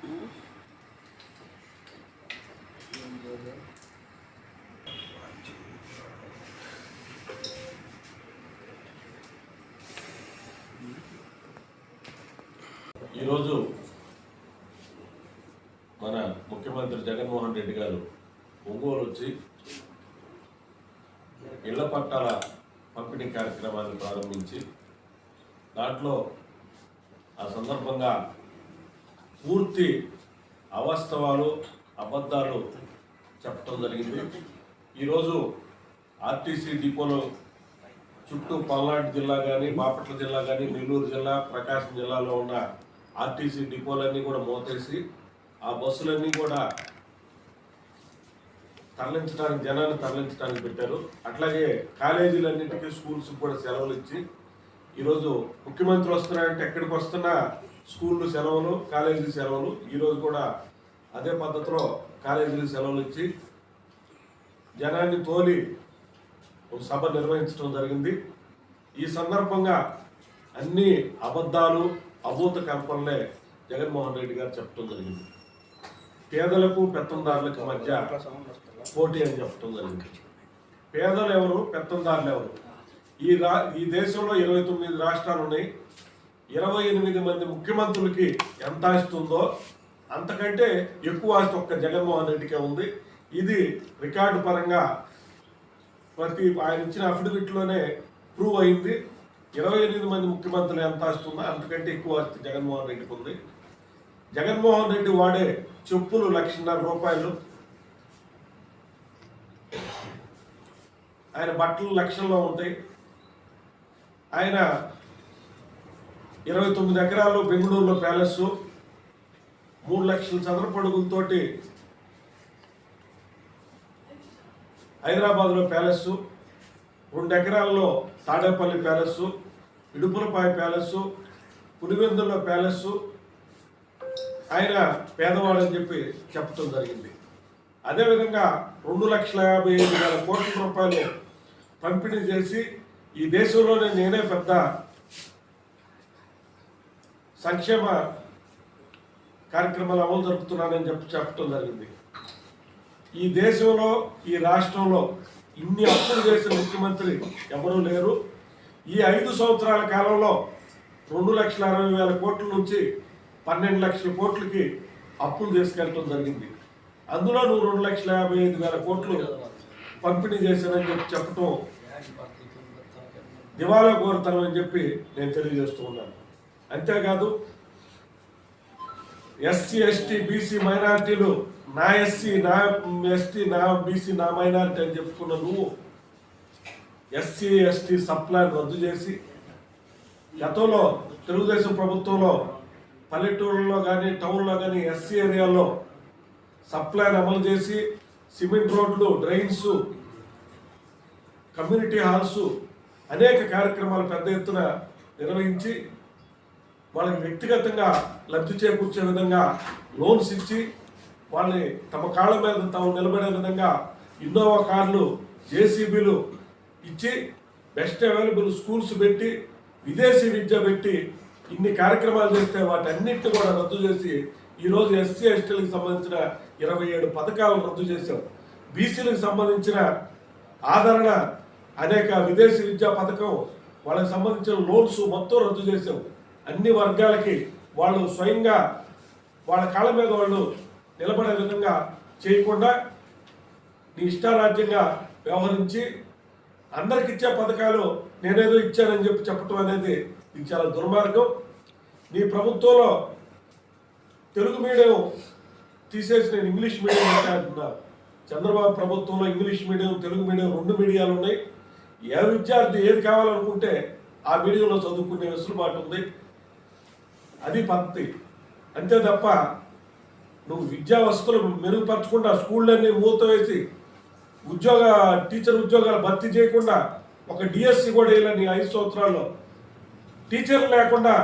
ఈరోజు మన ముఖ్యమంత్రి జగన్మోహన్ రెడ్డి గారు ఒంగోలు వచ్చి ఇళ్ల పట్టాల పంపిణీ కార్యక్రమాన్ని ప్రారంభించి దాంట్లో ఆ సందర్భంగా పూర్తి అవాస్తవాలు అబద్ధాలు చెప్పడం జరిగింది. ఈరోజు ఆర్టీసీ డిపోలో చుట్టూ పల్నాడు జిల్లా కానీ, బాపట్ల జిల్లా కానీ, నెల్లూరు జిల్లా, ప్రకాశం జిల్లాలో ఉన్న ఆర్టీసీ డిపోలన్నీ కూడా మోతేసి ఆ బస్సులన్నీ కూడా తరలించడానికి, జనాన్ని తరలించడానికి పెట్టారు. అట్లాగే కాలేజీలన్నింటికీ, స్కూల్స్కి కూడా సెలవులు ఇచ్చి ఈరోజు ముఖ్యమంత్రి వస్తున్నారంటే ఎక్కడికి వస్తున్నా స్కూళ్ళు సెలవులు, కాలేజీ సెలవులు. ఈరోజు కూడా అదే పద్ధతిలో కాలేజీలకు సెలవులు ఇచ్చి జనాన్ని తోలి ఒక సభ నిర్వహించడం జరిగింది. ఈ సందర్భంగా అన్ని అబద్ధాలు, అభూత కల్పనలే జగన్మోహన్ రెడ్డి గారు చెప్పడం జరిగింది. పేదలకు పెత్తందారులకు మధ్య పోటీ అని చెప్పడం జరిగింది. పేదలు ఎవరు, పెత్తందారులు ఎవరు? ఈ దేశంలో 29 రాష్ట్రాలు ఉన్నాయి. 28 మంది ముఖ్యమంత్రులకి ఎంత ఆస్తుందో అంతకంటే ఎక్కువ ఆస్తి ఒక్క జగన్మోహన్ రెడ్డికే ఉంది. ఇది రికార్డు పరంగా ఆయన ఇచ్చిన అఫిడవిట్లోనే ప్రూవ్ అయింది. 28 మంది ముఖ్యమంత్రులు ఎంత ఆస్తుందో అంతకంటే ఎక్కువ ఆస్తి జగన్మోహన్ రెడ్డికి ఉంది. జగన్మోహన్ రెడ్డి వాడే చెప్పులు 1,50,000 రూపాయలు, ఆయన బట్టలు లక్షల్లో ఉంటాయి. ఆయన 29 ఎకరాలు బెంగళూరులో ప్యాలెస్, 3 లక్షల చదరపు అడుగులతోటి హైదరాబాద్లో ప్యాలెస్, 2 ఎకరాల్లో తాడేపల్లి ప్యాలెస్, ఇడుపులపాయ ప్యాలెస్, పులివెందుల్లో ప్యాలెస్. ఆయన పేదవాడని చెప్పి చెప్పడం జరిగింది. అదేవిధంగా 2,55,000 కోట్ల రూపాయలు పంపిణీ చేసి ఈ దేశంలోనే నేనే పెద్ద సంక్షేమ కార్యక్రమాలు అమలు జరుపుతున్నానని చెప్పడం జరిగింది. ఈ దేశంలో, ఈ రాష్ట్రంలో ఇన్ని అప్పులు చేసిన ముఖ్యమంత్రి ఎవరూ లేరు. ఈ 5 సంవత్సరాల కాలంలో 2,60,000 కోట్ల నుంచి 12 లక్షల కోట్లకి అప్పులు తీసుకెళ్ళడం జరిగింది. అందులో నువ్వు 2,55,000 కోట్లు పంపిణీ చేశానని చెప్పడం దివాలా కోరుతాను అని చెప్పి నేను తెలియజేస్తూ ఉన్నాను. అంతేకాదు ఎస్సీ, ఎస్టీ, బీసీ మైనారిటీలు, నా ఎస్సీ, నా ఎస్టీ, నా బీసీ, నా మైనారిటీ అని చెప్పుకున్న నువ్వు ఎస్సీ, ఎస్టీ సప్లాన్ రద్దు చేసి, గతంలో తెలుగుదేశం ప్రభుత్వంలో పల్లెటూళ్ళలో కానీ, టౌన్లో కానీ ఎస్సీ ఏరియాలో సప్లాన్ అమలు చేసి సిమెంట్ రోడ్లు, డ్రైన్స్, కమ్యూనిటీ హాల్స్ అనేక కార్యక్రమాలు పెద్ద ఎత్తున నిర్వహించి వాళ్ళకి వ్యక్తిగతంగా లబ్ధి చేకూర్చే విధంగా లోన్స్ ఇచ్చి వాళ్ళని తమ కాళ్ళ మీద తాము నిలబడే విధంగా ఇన్నోవా కార్లు, జేసీబీలు ఇచ్చి బెస్ట్ అవైలబుల్ స్కూల్స్ పెట్టి, విదేశీ విద్య పెట్టి ఇన్ని కార్యక్రమాలు చేస్తే వాటన్నిటిని కూడా రద్దు చేసి ఈరోజు ఎస్సీ, ఎస్టీలకు సంబంధించిన 27 పథకాలను రద్దు చేశాం. బీసీలకు సంబంధించిన ఆదరణ అనేక విదేశీ విద్యా పథకం, వాళ్ళకి సంబంధించిన లోన్స్ మొత్తం రద్దు చేశాం. అన్ని వర్గాలకి వాళ్ళు స్వయంగా వాళ్ళ కాళ్ళ మీద వాళ్ళు నిలబడే విధంగా చేయకుండా నీ ఇష్టారాజ్యంగా వ్యవహరించి అందరికి ఇచ్చే పథకాలు నేనేదో ఇచ్చానని చెప్పి చెప్పడం అనేది ఇది చాలా దుర్మార్గం. నీ ప్రభుత్వంలో తెలుగు మీడియం తీసేసి నేను ఇంగ్లీష్ మీడియం అంటున్నా. చంద్రబాబు ప్రభుత్వంలో ఇంగ్లీష్ మీడియం, తెలుగు మీడియం 2 మీడియాలు ఉన్నాయి. ఏ విద్యార్థి ఏది కావాలనుకుంటే ఆ మీడియంలో చదువుకునే వెసులుబాటు ఉంది. అది పద్ధతి. అంతే తప్ప నువ్వు విద్యా వసతులు మెరుగుపరచకుండా, స్కూళ్ళన్నీ మూతవేసి, టీచర్ ఉద్యోగాలు భర్తీ చేయకుండా, ఒక డిఎస్సి కూడా ఇలా నీ 5 సంవత్సరాల్లో టీచర్లు లేకుండా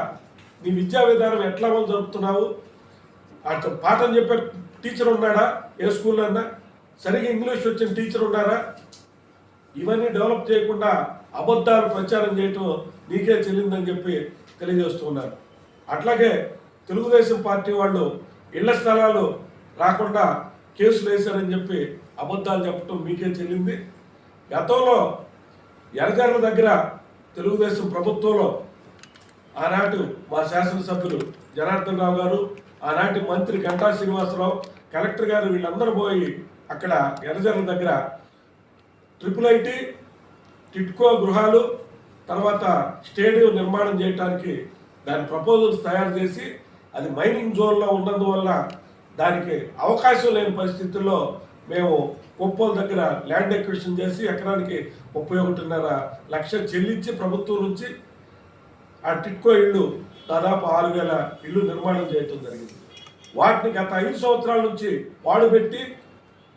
నీ విద్యా విధానం ఎట్లా అమలు జరుపుతున్నావు? అటు పాఠం చెప్పే టీచర్ ఉన్నాడా? ఏ స్కూల్లో అన్నా సరిగ్గా ఇంగ్లీష్ వచ్చిన టీచర్ ఉన్నారా? ఇవన్నీ డెవలప్ చేయకుండా అబద్ధాలు ప్రచారం చేయటం నీకే చెల్లిందని చెప్పి తెలియజేస్తున్నారు. అట్లాగే తెలుగుదేశం పార్టీ వాళ్ళు ఇళ్ల స్థలాలు రాకుండా కేసులు వేశారని చెప్పి అబద్ధాలు చెప్పడం మీకే చెల్లింది. గతంలో ఎర్రజర్ల దగ్గర తెలుగుదేశం ప్రభుత్వంలో ఆనాటి మా శాసనసభ్యులు జనార్దన్ రావు గారు, ఆనాటి మంత్రి గంటా శ్రీనివాసరావు, కలెక్టర్ గారు వీళ్ళందరూ పోయి అక్కడ ఎర్రజర్ల దగ్గర IIIT టిట్కో గృహాలు తర్వాత స్టేడియం నిర్మాణం చేయడానికి దాని ప్రపోజల్స్ తయారు చేసి అది మైనింగ్ జోన్లో ఉన్నందువల్ల దానికి అవకాశం లేని పరిస్థితుల్లో మేము కొప్పోల దగ్గర ల్యాండ్ ఎక్విజిషన్ చేసి ఎకరానికి 31.5 లక్షలు చెల్లించి ప్రభుత్వం నుంచి ఆ టిట్కో ఇళ్ళు దాదాపు 6,000 ఇళ్ళు నిర్మాణం చేయటం జరిగింది. వాటిని గత 5 సంవత్సరాల నుంచి వాడుపెట్టి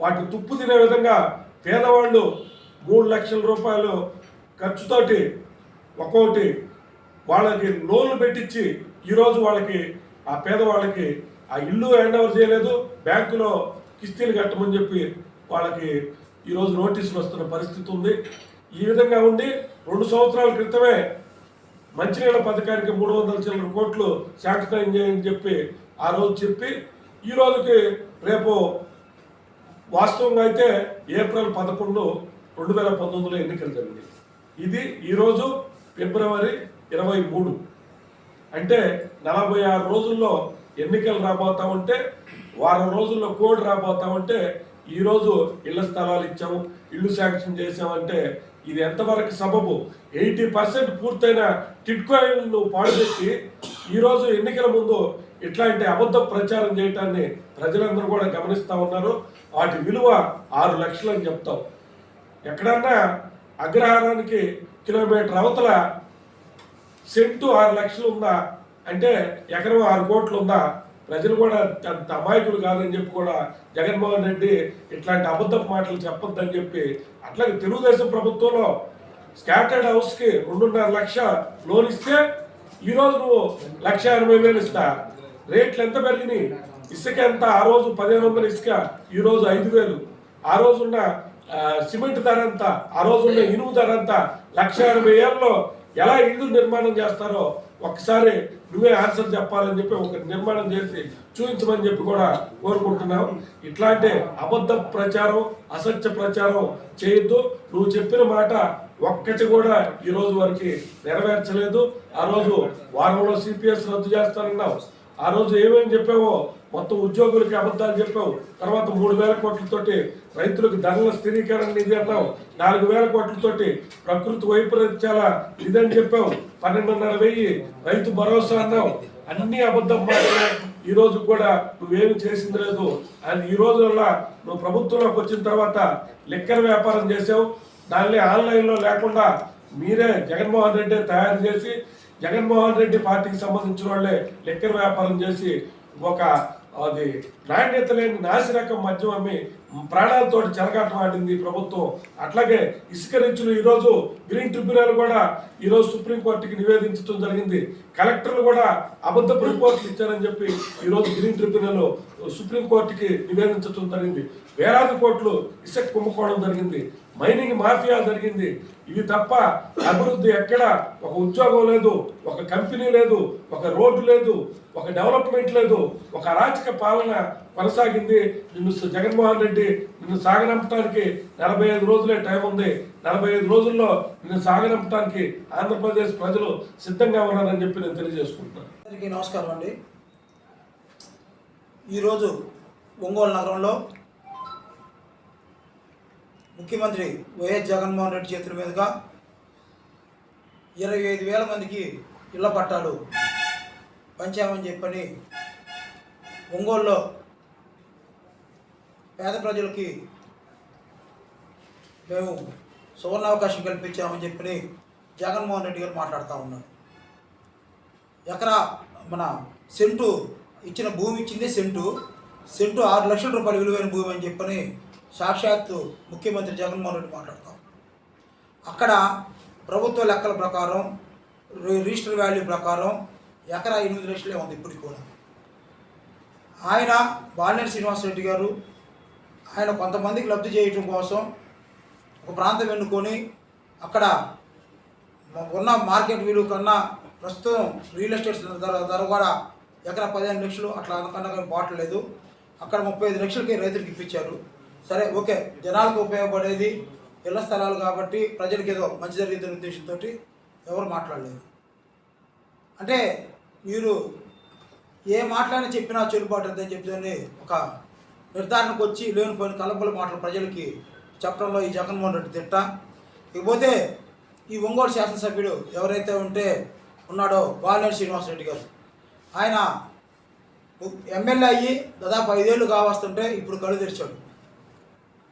వాటిని తుప్పు తినే విధంగా పేదవాళ్ళు 3 లక్షల రూపాయలు ఖర్చుతోటి ఒక్కొక్కటి వాళ్ళకి లోన్లు పెట్టించి ఈరోజు వాళ్ళకి ఆ పేదవాళ్ళకి ఆ ఇల్లు హ్యాండ్ ఓవర్ చేయలేదు, బ్యాంకులో కిస్తీలు కట్టమని చెప్పి వాళ్ళకి ఈరోజు నోటీసులు వస్తున్న పరిస్థితి ఉంది. ఈ విధంగా ఉండి 2 సంవత్సరాల క్రితమే మంచినీళ్ళ పథకానికి 300 చిల్లర కోట్లు శాంక్షన్ చేయని చెప్పి ఆ రోజు చెప్పి ఈ రోజుకి రేపు వాస్తవంగా అయితే ఏప్రిల్ 11, 2019లో ఎన్నికలు జరిగింది. ఇది ఈరోజు ఫిబ్రవరి 23, అంటే 46 రోజుల్లో ఎన్నికలు రాబోతా ఉంటే, వారం రోజుల్లో కోడ్ రాబోతా ఉంటే ఈరోజు ఇళ్ల స్థలాలు ఇచ్చాము, ఇల్లు శాంక్షన్ చేసామంటే ఇది ఎంతవరకు సబబు? 80% పూర్తయిన టిట్కో ఇళ్లను పాడుపెట్టి ఈరోజు ఎన్నికల ముందు ఇట్లాంటి అబద్ధ ప్రచారం చేయటాన్ని ప్రజలందరూ కూడా గమనిస్తూ ఉన్నారు. వాటి విలువ 6 లక్షలు అని చెప్తాం. ఎక్కడన్నా అగ్రహారానికి కిలోమీటర్ అవతల సెంటు 6 లక్షలు ఉందా అంటే ఎకరం 6 కోట్లు ఉందా? ప్రజలు కూడా అంత అమాయకులు కాదని చెప్పి కూడా జగన్మోహన్ రెడ్డి ఇట్లాంటి అబద్ధపు మాటలు చెప్పొద్దని చెప్పి అట్లాగే తెలుగుదేశం ప్రభుత్వంలో స్కాటర్డ్ హౌస్కి 2.5 లక్ష లోన్ ఇస్తే ఈరోజు నువ్వు 1,80,000 ఇస్తా. రేట్లు ఎంత పెరిగినాయి? ఇసుక ఎంత? ఆ రోజు 1,500 ఇసుక, ఈరోజు 5,000. ఆ రోజున్న సిమెంట్ ధర ఎంత? ఆ రోజున్న ఇనుము ధర ఎంత? 1,80,000లో ఎలా ఇల్లు నిర్మాణం చేస్తారో ఒక్కసారి నువ్వే ఆన్సర్ చెప్పాలని చెప్పి ఒక నిర్మాణం చేసి చూపించమని చెప్పి కూడా కోరుకుంటున్నాం. ఇట్లాంటి అబద్ధ ప్రచారం, అసత్య ప్రచారం చేయొద్దు. నువ్వు చెప్పిన మాట ఒక్కటి కూడా ఈ రోజు వరకు నెరవేర్చలేదు. ఆ రోజు వారంలో సిపిఎస్ రద్దు చేస్తానన్నావు. ఆ రోజు ఏమేమి చెప్పావో మొత్తం ఉద్యోగులకి అబద్ధాలు చెప్పావు. తర్వాత 3,000 కోట్లతోటి రైతులకు ధరల స్థిరీకరణ నిధి అన్నావు. 4,000 కోట్లతోటి ప్రకృతి వైపరీత్యాల నిధని చెప్పావు. 12,500 రైతు భరోసా అన్నావు. అన్ని అబద్ధం మాటలే. ఈ రోజు కూడా నువ్వేమి చేసింది లేదు. అది ఈ రోజు వల్ల నువ్వు ప్రభుత్వంలోకి వచ్చిన తర్వాత లిక్కర్ వ్యాపారం చేసావు. దాన్ని ఆన్లైన్లో లేకుండా మీరే జగన్మోహన్ రెడ్డి తయారు చేసి జగన్మోహన్ రెడ్డి పార్టీకి సంబంధించిన వాళ్ళే లిక్కర్ వ్యాపారం చేసి ఒక అది నాణ్యత లేని నాసిరకం మద్యం అమ్మి ప్రాణాలతో చెరగాటం ఆడింది ప్రభుత్వం. అట్లాగే ఇసుక రీచ్లు ఈరోజు గ్రీన్ ట్రిబ్యునల్ కూడా ఈరోజు సుప్రీంకోర్టుకి నివేదించడం జరిగింది. కలెక్టర్లు కూడా అబద్ధపు రిపోర్ట్లు ఇచ్చారని చెప్పి ఈరోజు గ్రీన్ ట్రిబ్యునల్ సుప్రీంకోర్టుకి నివేదించడం జరిగింది. వేలాది కోట్లు ఇసుక కుంభకోణం జరిగింది, మైనింగ్ మాఫియా జరిగింది. ఇవి తప్ప అభివృద్ధి ఎక్కడ? ఒక ఉద్యోగం లేదు, ఒక కంపెనీ లేదు, ఒక రోడ్డు లేదు, ఒక డెవలప్మెంట్ లేదు, ఒక అరాచక పాలన కొనసాగింది. నిన్ను జగన్మోహన్ రెడ్డి నిన్ను సాగనంపడానికి 45 రోజులే టైం ఉంది. 45 రోజుల్లో నిన్ను సాగనంపడానికి ఆంధ్రప్రదేశ్ ప్రజలు సిద్ధంగా ఉన్నారని చెప్పి నేను తెలియజేసుకుంటున్నాను. అందరికీ నమస్కారం అండి. ఈరోజు ఒంగోలు నగరంలో ముఖ్యమంత్రి వైఎస్ జగన్మోహన్ రెడ్డి చేతుల మీదుగా 25,000 మందికి ఇళ్ల పట్టాలు పంచామని చెప్పని ఒంగోలులో పేద ప్రజలకి మేము సువర్ణావకాశం కల్పించామని చెప్పని జగన్మోహన్ రెడ్డి గారు మాట్లాడుతూ ఉన్నారు. మన సెంటు ఇచ్చిన భూమి ఇచ్చింది సెంటు 6 లక్షల రూపాయలు విలువైన భూమి అని చెప్పని సాక్షాత్తు ముఖ్యమంత్రి జగన్మోహన్ రెడ్డి మాట్లాడతాం. అక్కడ ప్రభుత్వ లెక్కల ప్రకారం రిజిస్టర్ వాల్యూ ప్రకారం ఎకరా 8 లక్షలే ఉంది ఇప్పటికి కూడా. ఆయన బాలినేని శ్రీనివాసరెడ్డి గారు ఆయన కొంతమందికి లబ్ధి చేయటం కోసం ఒక ప్రాంతం ఎన్నుకొని అక్కడ ఉన్న మార్కెట్ విలువ కన్నా ప్రస్తుతం రియల్ ఎస్టేట్ ధర కూడా ఎకరా 15 లక్షలు అట్లా కన్నా బాటలు లేదు. అక్కడ 35 లక్షలకి రైతులకు ఇప్పించారు. సరే ఓకే, జనాలకు ఉపయోగపడేది ఇళ్ల స్థలాలు కాబట్టి ప్రజలకు ఏదో మంచి జరిగిందనే ఉద్దేశంతో ఎవరు మాట్లాడలేదు. అంటే మీరు ఏ మాటలైనా చెప్పినా చెల్లుబాటు అని చెప్తే ఒక నిర్ధారణకు వచ్చి లేనిపోయిన కలబల మాటలు ప్రజలకి చెప్పడంలో ఈ జగన్మోహన్ రెడ్డి తిట్ట. ఇకపోతే ఈ ఒంగోలు శాసనసభ్యుడు ఎవరైతే ఉన్నాడో వాలినేని శ్రీనివాసరెడ్డి గారు, ఆయన ఎమ్మెల్యే అయ్యి దాదాపు 5 ఏళ్ళు కావస్తుంటే ఇప్పుడు కళ్ళు తెరిచాడు.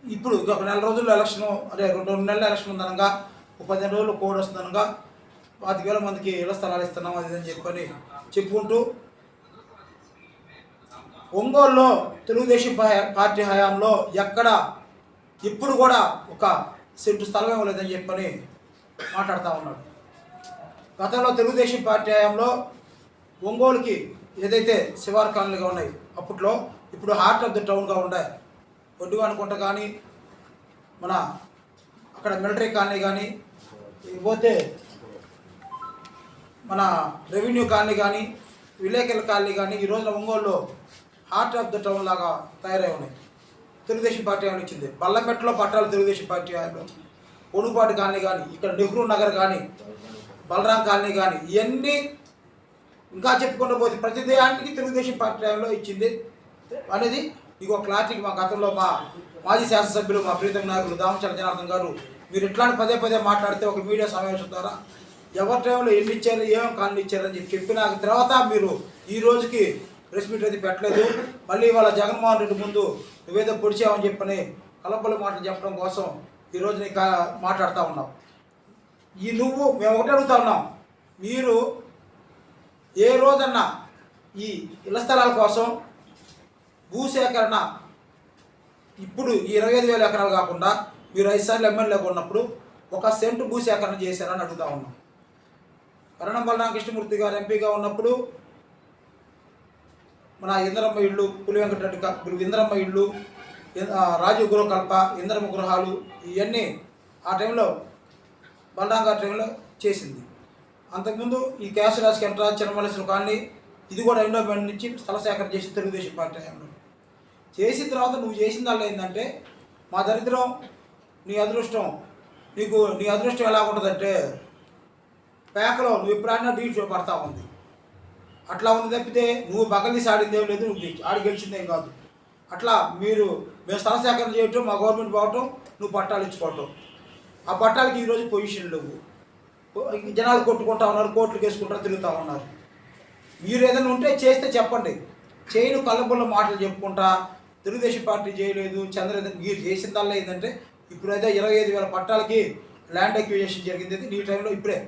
ఇప్పుడు ఒక నెల రోజుల్లో ఎలక్షన్, అదే 2 నెలల ఎలక్షన్ ఉందనగా, 15 రోజులు కోడ్ వస్తుందనగా 5,000 మందికి ఇళ్ల స్థలాలు ఇస్తున్నాం అది అని చెప్పని చెప్పుకుంటూ ఒంగోలులో తెలుగుదేశం పార్టీ హయాంలో ఎక్కడ ఇప్పుడు కూడా ఒక సెంటు స్థలం ఇవ్వలేదని చెప్పని మాట్లాడుతూ ఉన్నాడు. గతంలో తెలుగుదేశం పార్టీ హయాంలో ఒంగోలుకి ఏదైతే శివారు కాలనీగా ఉన్నాయి అప్పట్లో, ఇప్పుడు హార్ట్ ఆఫ్ ద టౌన్గా ఉన్నాయి. ఒడ్డుగానుకుంట కానీ, మన అక్కడ మిలిటరీ కాలనీ కానీ, పోతే మన రెవెన్యూ కాలనీ కానీ, విలేకరుల కాలనీ కానీ ఈ రోజున ఒంగోలులో హార్ట్ ఆఫ్ ద టౌన్ లాగా తయారై ఉన్నాయి. తెలుగుదేశం పార్టీ ఆయన ఇచ్చింది. బల్లమెట్లో పట్టాలు తెలుగుదేశం పార్టీ ఆయన, పొడుపాటి కాలనీ కానీ, ఇక్కడ నెహ్రూ నగర్ కానీ, బలరాం కాలనీ కానీ, ఇవన్నీ ఇంకా చెప్పుకుంటూ పోతే ప్రతిదానికి తెలుగుదేశం పార్టీ టైంలో ఇచ్చింది అనేది ఇంకో క్లారిటీకి మా గతంలో మా మాజీ శాసనసభ్యులు మా ప్రీతం నాయకులు దామచర్ల జనార్దన్ గారు మీరు ఇట్లాంటి పదే మాట్లాడితే ఒక మీడియా సమావేశం ద్వారా ఎవరి టైంలో ఎన్ని ఇచ్చారు, ఏమేమి కాలనీ ఇచ్చారని చెప్పిన తర్వాత మీరు ఈ రోజుకి ప్రెస్ మీట్ అయితే పెట్టలేదు. మళ్ళీ వాళ్ళ జగన్మోహన్ రెడ్డి ముందు నువ్వేదో పొడిచావని చెప్పని కలపల మాటలు చెప్పడం కోసం ఈరోజు నీకు మాట్లాడుతూ ఉన్నావు. మేము ఒకటి అడుగుతా ఉన్నాం, మీరు ఏ రోజన్నా ఈ ఇళ్ల స్థలాల కోసం భూసేకరణ ఇప్పుడు ఈ 25,000 ఎకరాలు కాకుండా మీరు 5 సార్లు ఎమ్మెల్యేగా ఉన్నప్పుడు 1 సెంటు భూసేకరణ చేశారని అడుగుతా ఉన్నాం. కరణం బలరామ కృష్ణమూర్తి గారు ఎంపీగా ఉన్నప్పుడు మన ఇంద్రమ్మ ఇళ్ళు, పులి వెంకటరెడ్డి ఇంద్రమ్మ ఇళ్ళు, రాజీవ్ గృహకల్ప, ఇంద్రమ్మ గృహాలు ఇవన్నీ ఆ టైంలో బలరాం గారి టైంలో చేసింది. అంతకుముందు ఈ కేశరాజ్ కెంట్రాజ్ చిన్నమల్లేశ్వర కాలనీ ఇది కూడా ఎండోమెంట్ నుంచి స్థల సేకరణ చేసి తెలుగుదేశం పార్టీ టైంలో చేసిన తర్వాత నువ్వు చేసిందల్లా ఏంటంటే మా దరిద్రం నీ అదృష్టం, నీ అదృష్టం ఎలా ఉంటుందంటే పేకలో నువ్వు ఎప్పుడైనా డీట్ పడతా ఉంది అట్లా ఉంది తప్పితే నువ్వు బగల్ని ఆడిందేం లేదు, నువ్వు ఆడి గెలిచిందేం కాదు. అట్లా మేము స్థల సేకరణ చేయటం, మా గవర్నమెంట్ పోవటం, నువ్వు పట్టాలు ఇచ్చుకోవటం, ఆ పట్టాలకి ఈరోజు పొజిషన్ లేవు. జనాలు కొట్టుకుంటా ఉన్నారు, కోర్టులు వేసుకుంటారు, తిరుగుతూ ఉన్నారు. మీరు ఏదైనా ఉంటే చేస్తే చెప్పండి. చేయను కళ్ళబుల్ల మాటలు చెప్పుకుంటా తెలుగుదేశం పార్టీ చేయలేదు, చంద్రబాబు మీరు చేసిందల్లా ఏంటంటే ఇప్పుడైతే 25,000 పట్టాలకి ల్యాండ్ అక్విజిషన్ జరిగింది. నీ టైంలో ఇప్పుడే,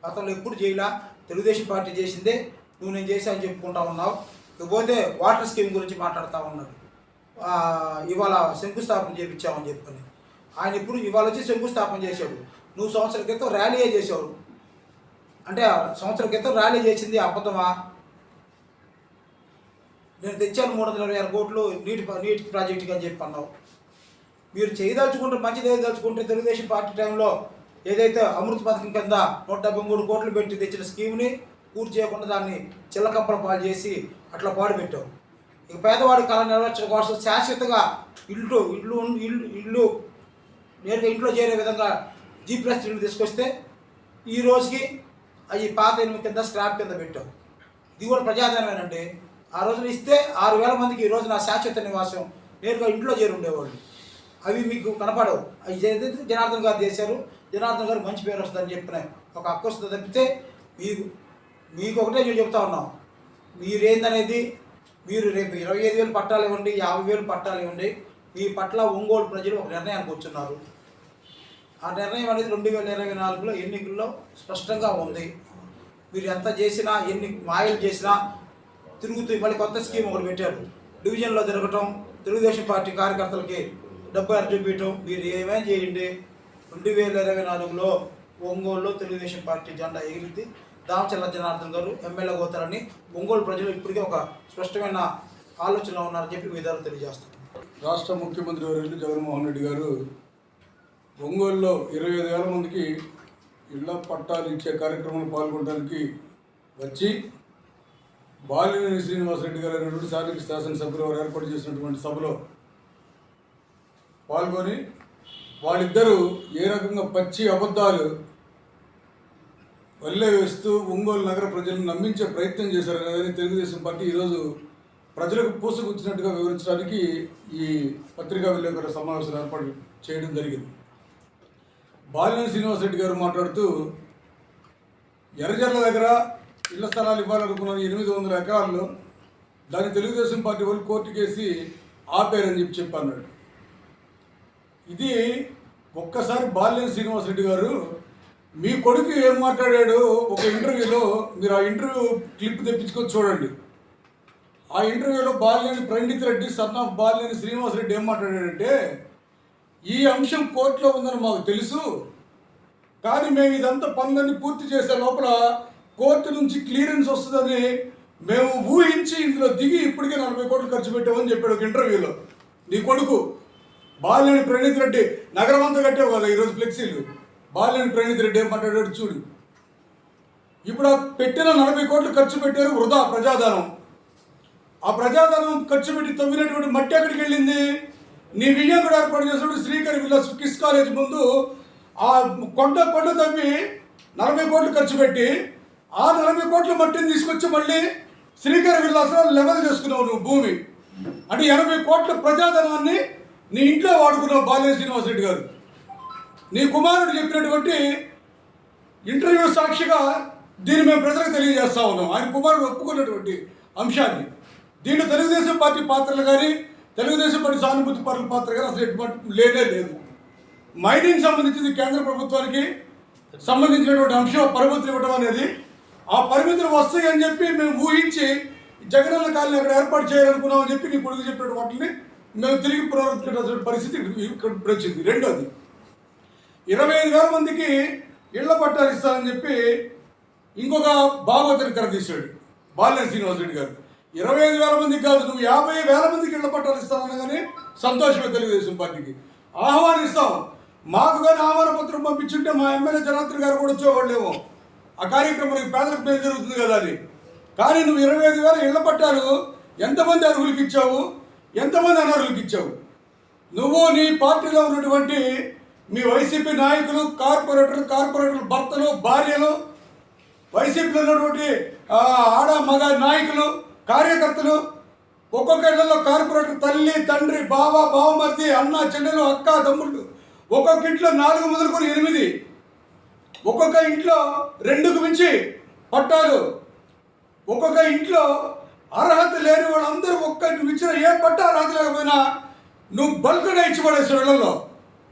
గతంలో ఎప్పుడు చేయలా, తెలుగుదేశం పార్టీ చేసిందే, నువ్వు నేను చేశా అని చెప్పుకుంటా ఉన్నావు. ఇకపోతే వాటర్ స్కీమ్ గురించి మాట్లాడుతూ ఉన్నాడు. ఇవాళ శంకుస్థాపన చేయించామని చెప్పని ఆయన ఇప్పుడు ఇవాళ వచ్చి శంకుస్థాపన చేశాడు. నువ్వు సంవత్సరాల క్రితం ర్యాలీయే చేసావు. అంటే సంవత్సరాల క్రితం ర్యాలీ చేసింది అబద్ధమా? నేను తెచ్చాను 326 కోట్లు నీటి ప్రాజెక్టుకి అని చెప్పి అన్నావు. మీరు చేయదలుచుకుంటే మంచిది ఏదలుచుకుంటే తెలుగుదేశం పార్టీ టైంలో ఏదైతే అమృత పథకం కింద 173 కోట్లు పెట్టి తెచ్చిన స్కీమ్ని పూర్తి చేయకుండా దాన్ని చిల్లకంపల పాలు చేసి అట్లా పాడుపెట్టావు. ఇక పేదవాడి కళ నెరవేర్చడం కోసం శాశ్వతంగా ఇల్లు నేరుగా ఇంట్లో చేరే విధంగా G+ ఇల్లు తీసుకొస్తే ఈ రోజుకి అవి పాత ఎనిమిది కింద స్క్రాప్ కింద పెట్టావు. ఇది కూడా ప్రజాధనమేనండి. ఆ రోజున ఇస్తే 6,000 మందికి ఈ రోజున శాశ్వత నివాసం నేరుగా ఇంట్లో చేరి ఉండేవాళ్ళు. అవి మీకు కనపడవు. అవి జనార్దన్ గారు చేశారు, జనార్దన్ గారు మంచి పేరు వస్తుందని చెప్పిన ఒక హక్కు వస్తుంది తప్పితే మీకు ఒకటే నేను చెప్తా ఉన్నాం. మీరేందనేది మీరు రేపు 25,000 పట్టాలు ఇవ్వండి, 50,000 పట్టాలు ఇవ్వండి, మీ పట్ల ఒంగోలు ప్రజలు ఒక నిర్ణయానికి వచ్చున్నారు. ఆ నిర్ణయం అనేది 2024లో ఎన్నికల్లో స్పష్టంగా ఉంది. మీరు ఎంత చేసినా, ఎన్ని మాయలు చేసినా తిరుగుతూ మళ్ళీ కొత్త స్కీమ్ ఒకటి పెట్టారు. డివిజన్లో తిరగటం, తెలుగుదేశం పార్టీ కార్యకర్తలకి డబ్బు చూపించడం, మీరు ఏమేం చేయండి. 2024లో ఒంగోలులో తెలుగుదేశం పార్టీ జెండా ఎగిరింది. దామచర్ల జనార్దన్ గారు ఎమ్మెల్యే అవుతారని ఒంగోలు ప్రజలు ఇప్పటికే ఒక స్పష్టమైన ఆలోచనలో ఉన్నారని చెప్పి మీ ద్వారా తెలియజేస్తారు. రాష్ట్ర ముఖ్యమంత్రి వర్యులు జగన్మోహన్ రెడ్డి గారు ఒంగోలులో 25,000 మందికి ఇళ్ల పట్టాలు ఇచ్చే కార్యక్రమంలో పాల్గొనడానికి వచ్చి బాలినేని శ్రీనివాసరెడ్డి గారు అనేటువంటి స్థానిక శాసనసభ్యులు వారు ఏర్పాటు చేసినటువంటి సభలో పాల్గొని వాళ్ళిద్దరూ ఏ రకంగా పచ్చి అబద్ధాలు వల్లే వేస్తూ ఒంగోలు నగర ప్రజలను నమ్మించే ప్రయత్నం చేశారు అనేది తెలుగుదేశం పార్టీ ఈరోజు ప్రజలకు పూసగుచ్చినట్టుగా వివరించడానికి ఈ పత్రికా విలేకరుల సమావేశం ఏర్పాటు చేయడం జరిగింది. బాలినేని శ్రీనివాసరెడ్డి గారు మాట్లాడుతూ ఎర్రజర్ల దగ్గర ఇళ్ల స్థలాలు ఇవ్వాలనుకున్న 800 ఎకరాల్లో దాన్ని తెలుగుదేశం పార్టీ వాళ్ళు కోర్టుకేసి ఆపేరని చెప్పన్నాడు. ఇది ఒక్కసారి బాలినేని శ్రీనివాసరెడ్డి గారు మీ కొడుకు ఏం మాట్లాడాడు ఒక ఇంటర్వ్యూలో, మీరు ఆ ఇంటర్వ్యూ క్లిప్ తెప్పించుకొని చూడండి. ఆ ఇంటర్వ్యూలో బాలినేని ప్రణీత్ రెడ్డి సన్ ఆఫ్ బాలినేని శ్రీనివాసరెడ్డి ఏం మాట్లాడాడంటే, ఈ అంశం కోర్టులో ఉందని మాకు తెలుసు, కానీ మేము ఇదంతా పనులన్నీ పూర్తి చేసే లోపల కోర్టు నుంచి క్లియరెన్స్ వస్తుందని మేము ఊహించి ఇందులో దిగి ఇప్పటికే 40 కోట్లు ఖర్చు పెట్టామని చెప్పాడు ఒక ఇంటర్వ్యూలో. నీ కొడుకు బాలినేని ప్రణీత్ రెడ్డి నగరం అంతా కట్టావు కదా ఈరోజు ఫ్లెక్సీలు. బాలినేని ప్రణీత్ రెడ్డి ఏం మాట్లాడాడు చూడు. ఇప్పుడు ఆ పెట్టిన 40 కోట్లు ఖర్చు పెట్టారు వృధా ప్రజాధనం. ఆ ప్రజాధనం ఖర్చు పెట్టి తవ్వినటువంటి మట్టి ఎక్కడికి వెళ్ళింది? నీ విజయనగరం ఏర్పాటు చేసినప్పుడు శ్రీకరి విలాస్ కిస్ కాలేజ్ ముందు ఆ కొండ తవ్వి 40 కోట్లు ఖర్చు పెట్టి ఆ 40 కోట్ల మట్టిని తీసుకొచ్చి మళ్ళీ శ్రీకరి విలాసంలో లెవెల్ చేసుకున్నావు నువ్వు భూమి. అంటే 80 కోట్ల ప్రజాధనాన్ని నీ ఇంట్లో వాడుకున్నావు బాలినేని శ్రీనివాసరెడ్డి గారు. నీ కుమారుడు చెప్పినటువంటి ఇంటర్వ్యూ సాక్షిగా దీన్ని మేము ప్రజలకు తెలియజేస్తా ఉన్నాం. ఆయన కుమారుడు ఒప్పుకున్నటువంటి అంశాన్ని. దీంట్లో తెలుగుదేశం పార్టీ పాత్రలు కానీ తెలుగుదేశం పార్టీ సానుభూతి పరుల పాత్ర కానీ అసలు ఎటువంటి లేదు. మైనింగ్ సంబంధించింది కేంద్ర ప్రభుత్వానికి సంబంధించినటువంటి అంశం పరిమితులు ఇవ్వడం అనేది, ఆ పరిమితులు వస్తాయి అని చెప్పి మేము ఊహించి జగనన్న కాలనీ అక్కడ ఏర్పాటు చేయాలనుకున్నాం అని చెప్పి నీ కొడుకు చెప్పిన వాటిని మేము తిరిగి పునరుద్ధరించిన పరిస్థితి ఇక్కడ వచ్చింది. రెండోది, 25,000 మందికి ఇళ్ల పట్టాలు ఇస్తానని చెప్పి ఇంకొక భాగవతుని తెరదీశాడు బాలినేని శ్రీనివాసరెడ్డి గారు. 25,000 మందికి కాదు, నువ్వు 50,000 మందికి ఇళ్ల పట్టాలు ఇస్తానన్నా కానీ సంతోషమే తెలుగుదేశం పార్టీకి. ఆహ్వానిస్తాం. మాకు కానీ ఆహ్వాన పత్రం పంపించుంటే మా ఎమ్మెల్యే జనార్దన్ గారు కూడా వచ్చేవాళ్ళేమో. ఆ కార్యక్రమానికి పేదలకు మేలు జరుగుతుంది కదా అని. కానీ నువ్వు 25,000 ఇళ్ల పట్టాలు ఎంతమంది అర్హులకి ఇచ్చావు, ఎంతమంది అనర్హులకి ఇచ్చావు? నువ్వు నీ పార్టీలో ఉన్నటువంటి మీ వైసీపీ నాయకులు, కార్పొరేటర్లు భర్తలు, భార్యలు, వైసీపీలో ఉన్నటువంటి ఆడ మగ నాయకులు, కార్యకర్తలు, ఒక్కొక్క ఇళ్లలో కార్పొరేటర్ తల్లి, తండ్రి, బావ, బావమర్ది, అన్న, చెల్లెలు, అక్క, తమ్ముళ్ళు, ఒక్కొక్క ఇంట్లో 4 మొదలుకొని 8, ఒక్కొక్క ఇంట్లో 2కు మించి పట్టాలు, ఒక్కొక్క ఇంట్లో అర్హత లేని వాళ్ళందరూ నువ్వు ఇచ్చిన ఏ పట్టా అర్హత లేకపోయినా నువ్వు బల్క్గా ఇచ్చి పడేసావు. ఇళ్లలో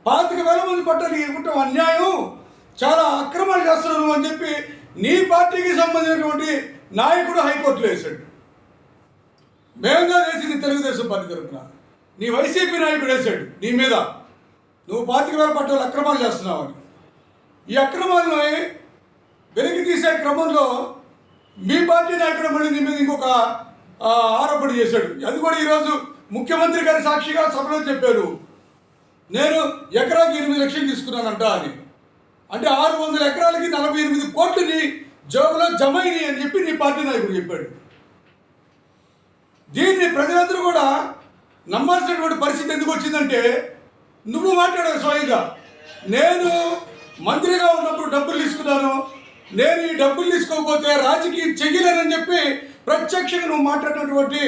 25,000 మంది పట్టాలు ఇవ్వటం అన్యాయం, చాలా అక్రమాలు చేస్తున్నావు అని చెప్పి నీ పార్టీకి సంబంధించినటువంటి నాయకుడు హైకోర్టులో వేశాడు. మేముగా వేసింది తెలుగుదేశం పార్టీ తరఫున. నీ వైసీపీ నాయకుడు వేశాడు నీ మీద, నువ్వు 25,000 పట్టాలు అక్రమాలు చేస్తున్నావు అని. ఈ అక్రమాలను వెలికి తీసే క్రమంలో మీ పార్టీ నాయకుడు మళ్ళీ నీ మీద ఇంకొక ఆరోపణ చేశాడు. అది కూడా ఈరోజు ముఖ్యమంత్రి గారి సాక్షిగా సభలో చెప్పారు. నేను ఎకరాకి 8 లక్షలు తీసుకున్నానంట అని. అంటే 600 ఎకరాలకి 48 కోట్లు నీ జోబులో జమ అయినాయి అని చెప్పి నీ పార్టీ నాయకుడు చెప్పాడు. దీన్ని ప్రజలందరూ కూడా నమ్మాల్సినటువంటి పరిస్థితి ఎందుకు వచ్చిందంటే, నువ్వు మాట్లాడావు స్వయంగా. నేను మంత్రిగా ఉన్నప్పుడు డబ్బులు తీసుకున్నాను, నేను ఈ డబ్బులు తీసుకోకపోతే రాజకీయం చెయ్యలేనని చెప్పి ప్రత్యక్షంగా నువ్వు మాట్లాడినటువంటి